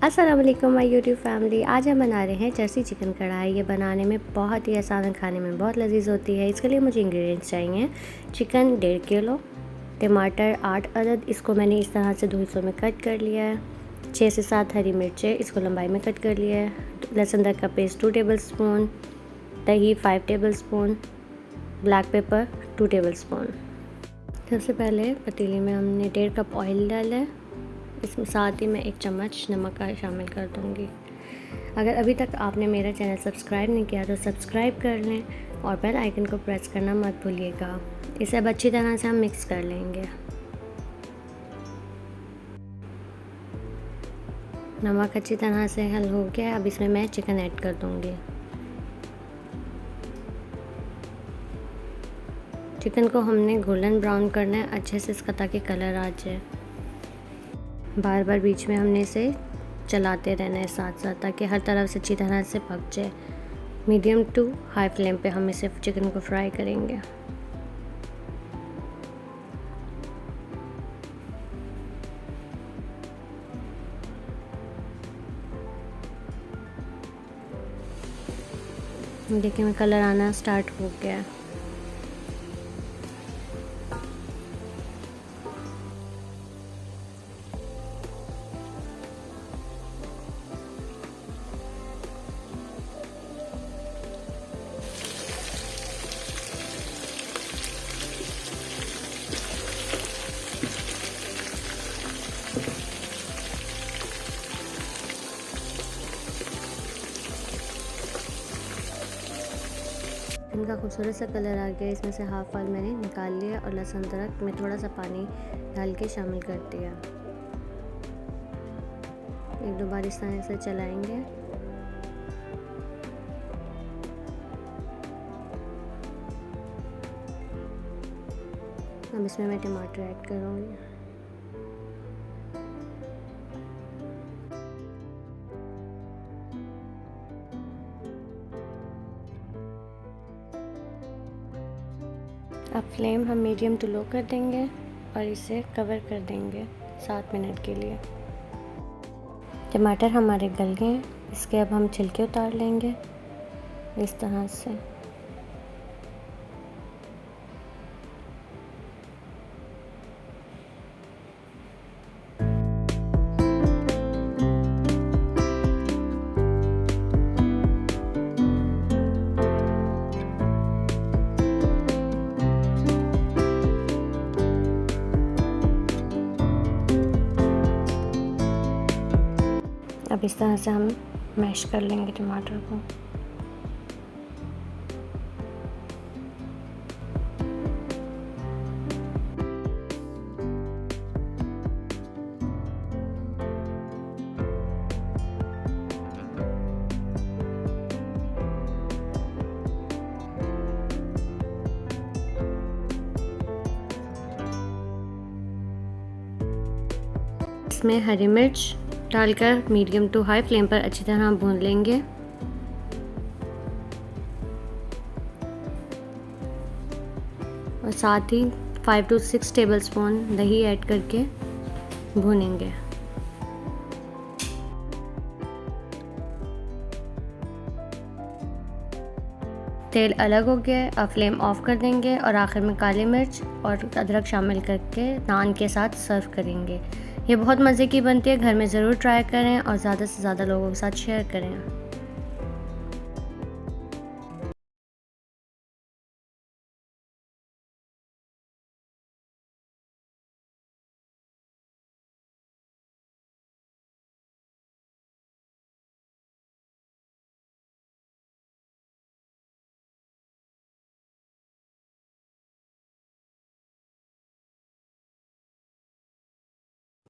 अस्सलाम वालेकुम my YouTube family. आज हम बना रहे हैं जर्सी चिकन कढ़ाई। ये बनाने में बहुत ही आसान है, खाने में बहुत लजीज होती है। इसके लिए मुझे इंग्रेडिएंट्स चाहिए। चिकन 1.5 किलो, टमाटर 8 अदद, इसको मैंने इस तरह से 2 हिस्सों में कट कर लिया है। 6 से 7 हरी मिर्चें, इसको लंबाई में कट कर लिया है। लहसुन अदरक का पेस्ट 2 टेबल स्पून, दही 5 table spoon, black pepper 2 table spoon. सबसे पहले पतीली में हमने 1.5 कप ऑयल डाला है। इसमें साथ ही मैं 1 चम्मच नमक का शामिल कर दूँगी। अगर अभी तक आपने मेरा चैनल सब्सक्राइब नहीं किया तो सब्सक्राइब कर लें और बेल आइकन को प्रेस करना मत भूलिएगा। इसे अब अच्छी तरह से हम मिक्स कर लेंगे। नमक अच्छी तरह से हल हो गया। अब इसमें मैं चिकन ऐड कर दूँगी। चिकन को हमने गोल्डन ब्राउन करना है अच्छे से इसका, ताकि कलर आ जाए। बार बार बीच में हमने इसे चलाते रहना है साथ साथ, ताकि हर तरफ से अच्छी तरह से पक जाए। मीडियम टू हाई फ्लेम पे हम इसे चिकन को फ्राई करेंगे। देखिए मैं कलर आना स्टार्ट हो गया है। इनका खूबसूरत सा कलर आ गया। इसमें से हाफ वाल मैंने निकाल लिया और लहसुन अदरक में थोड़ा सा पानी डाल के शामिल कर दिया। 1-2 बार इस तरह से चलाएंगे। अब इसमें मैं टमाटर ऐड करूँगी। अब फ्लेम हम मीडियम टू लो कर देंगे और इसे कवर कर देंगे 7 मिनट के लिए। टमाटर हमारे गल गए हैं। इसके अब हम छिलके उतार लेंगे इस तरह से। अब इस तरह से हम मैश कर लेंगे टमाटर को। इसमें हरी मिर्च डालकर मीडियम टू हाई फ्लेम पर अच्छी तरह भून लेंगे। और साथ ही 5 to 6 टेबल स्पून दही ऐड करके भूनेंगे। तेल अलग हो गया। अब फ्लेम ऑफ कर देंगे और आखिर में काली मिर्च और अदरक शामिल करके नान के साथ सर्व करेंगे। ये बहुत मज़े की बनती है। घर में ज़रूर ट्राई करें और ज़्यादा से ज़्यादा लोगों के साथ शेयर करें।